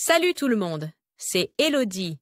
Salut tout le monde, c'est Elodie.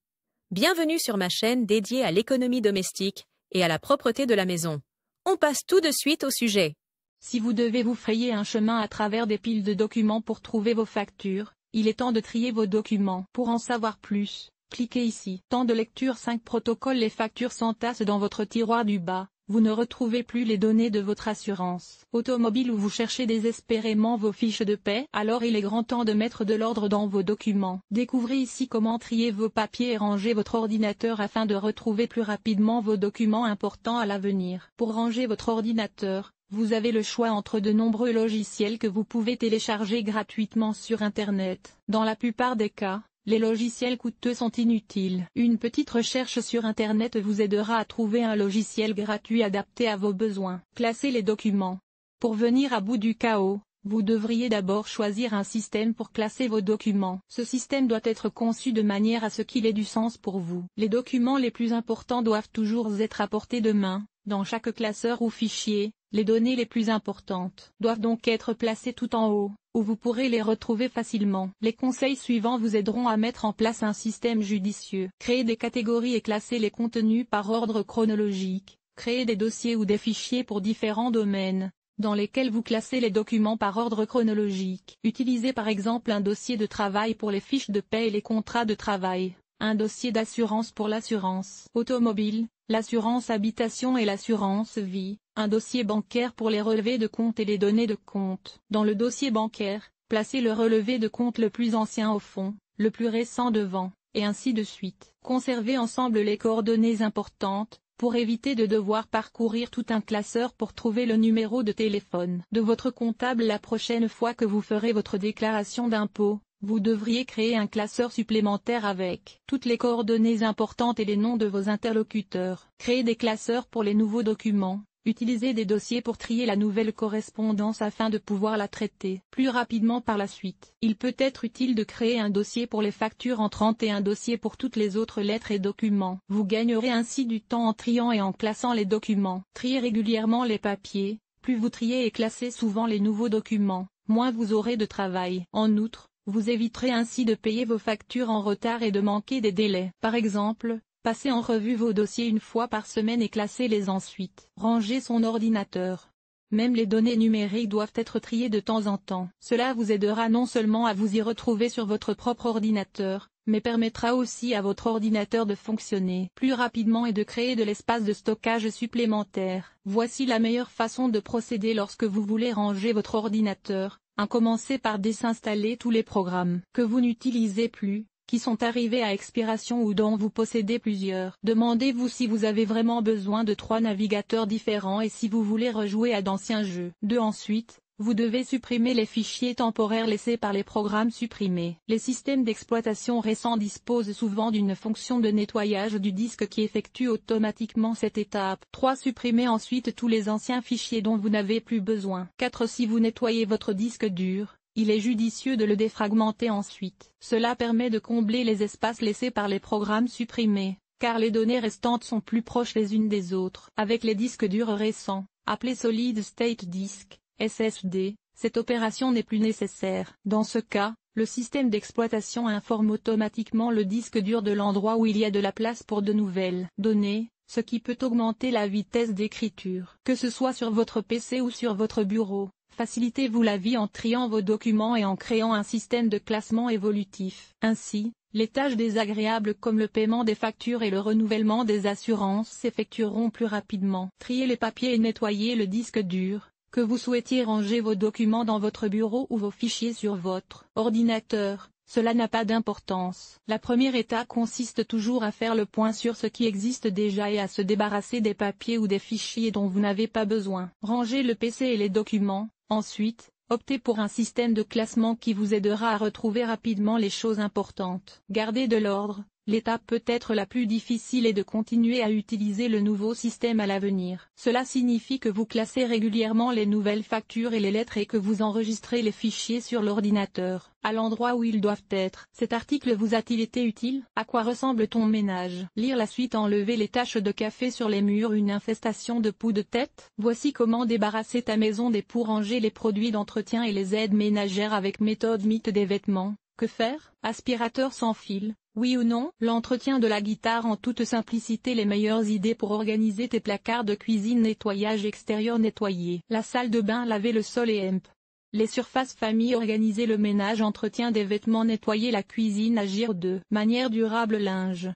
Bienvenue sur ma chaîne dédiée à l'économie domestique et à la propreté de la maison. On passe tout de suite au sujet. Si vous devez vous frayer un chemin à travers des piles de documents pour trouver vos factures, il est temps de trier vos documents. Pour en savoir plus, cliquez ici. Temps de lecture 5 protocoles. Les factures s'entassent dans votre tiroir du bas. Vous ne retrouvez plus les données de votre assurance automobile ou vous cherchez désespérément vos fiches de paie. Alors il est grand temps de mettre de l'ordre dans vos documents. Découvrez ici comment trier vos papiers et ranger votre ordinateur afin de retrouver plus rapidement vos documents importants à l'avenir. Pour ranger votre ordinateur, vous avez le choix entre de nombreux logiciels que vous pouvez télécharger gratuitement sur Internet. Dans la plupart des cas, les logiciels coûteux sont inutiles. Une petite recherche sur Internet vous aidera à trouver un logiciel gratuit adapté à vos besoins. Classez les documents. Pour venir à bout du chaos, vous devriez d'abord choisir un système pour classer vos documents. Ce système doit être conçu de manière à ce qu'il ait du sens pour vous. Les documents les plus importants doivent toujours être à portée de main. Dans chaque classeur ou fichier, les données les plus importantes doivent donc être placées tout en haut, où vous pourrez les retrouver facilement. Les conseils suivants vous aideront à mettre en place un système judicieux. Créer des catégories et classer les contenus par ordre chronologique. Créer des dossiers ou des fichiers pour différents domaines, dans lesquels vous classez les documents par ordre chronologique. Utilisez par exemple un dossier de travail pour les fiches de paie et les contrats de travail, un dossier d'assurance pour l'assurance automobile, l'assurance habitation et l'assurance vie, un dossier bancaire pour les relevés de compte et les données de compte. Dans le dossier bancaire, placez le relevé de compte le plus ancien au fond, le plus récent devant, et ainsi de suite. Conservez ensemble les coordonnées importantes, pour éviter de devoir parcourir tout un classeur pour trouver le numéro de téléphone de votre comptable la prochaine fois que vous ferez votre déclaration d'impôt. Vous devriez créer un classeur supplémentaire avec toutes les coordonnées importantes et les noms de vos interlocuteurs. Créez des classeurs pour les nouveaux documents. Utilisez des dossiers pour trier la nouvelle correspondance afin de pouvoir la traiter plus rapidement par la suite. Il peut être utile de créer un dossier pour les factures entrantes et un dossier pour toutes les autres lettres et documents. Vous gagnerez ainsi du temps en triant et en classant les documents. Triez régulièrement les papiers. Plus vous triez et classez souvent les nouveaux documents, moins vous aurez de travail. En outre, vous éviterez ainsi de payer vos factures en retard et de manquer des délais. Par exemple, passez en revue vos dossiers une fois par semaine et classez-les ensuite. Rangez son ordinateur. Même les données numériques doivent être triées de temps en temps. Cela vous aidera non seulement à vous y retrouver sur votre propre ordinateur, mais permettra aussi à votre ordinateur de fonctionner plus rapidement et de créer de l'espace de stockage supplémentaire. Voici la meilleure façon de procéder lorsque vous voulez ranger votre ordinateur. Commencez par désinstaller tous les programmes que vous n'utilisez plus, qui sont arrivés à expiration ou dont vous possédez plusieurs. Demandez-vous si vous avez vraiment besoin de 3 navigateurs différents et si vous voulez rejouer à d'anciens jeux. Ensuite, vous devez supprimer les fichiers temporaires laissés par les programmes supprimés. Les systèmes d'exploitation récents disposent souvent d'une fonction de nettoyage du disque qui effectue automatiquement cette étape. 3. Supprimez ensuite tous les anciens fichiers dont vous n'avez plus besoin. 4. Si vous nettoyez votre disque dur, il est judicieux de le défragmenter ensuite. Cela permet de combler les espaces laissés par les programmes supprimés, car les données restantes sont plus proches les unes des autres. Avec les disques durs récents, appelés Solid State Disk, SSD, cette opération n'est plus nécessaire. Dans ce cas, le système d'exploitation informe automatiquement le disque dur de l'endroit où il y a de la place pour de nouvelles données, ce qui peut augmenter la vitesse d'écriture. Que ce soit sur votre PC ou sur votre bureau, facilitez-vous la vie en triant vos documents et en créant un système de classement évolutif. Ainsi, les tâches désagréables comme le paiement des factures et le renouvellement des assurances s'effectueront plus rapidement. Triez les papiers et nettoyez le disque dur. Que vous souhaitiez ranger vos documents dans votre bureau ou vos fichiers sur votre ordinateur, cela n'a pas d'importance. La première étape consiste toujours à faire le point sur ce qui existe déjà et à se débarrasser des papiers ou des fichiers dont vous n'avez pas besoin. Rangez le PC et les documents. Ensuite, optez pour un système de classement qui vous aidera à retrouver rapidement les choses importantes. Gardez de l'ordre. L'étape peut-être la plus difficile est de continuer à utiliser le nouveau système à l'avenir. Cela signifie que vous classez régulièrement les nouvelles factures et les lettres et que vous enregistrez les fichiers sur l'ordinateur, à l'endroit où ils doivent être. Cet article vous a-t-il été utile? À quoi ressemble ton ménage? Lire la suite. Enlever les taches de café sur les murs. Une infestation de poux de tête? Voici comment débarrasser ta maison des poux. Ranger les produits d'entretien et les aides ménagères avec méthode mythe des vêtements. Que faire? Aspirateur sans fil, oui ou non? L'entretien de la guitare en toute simplicité. Les meilleures idées pour organiser tes placards de cuisine. Nettoyage extérieur, nettoyer la salle de bain, laver le sol et les surfaces famille, organiser le ménage, entretien des vêtements, nettoyer la cuisine, agir de manière durable, linge.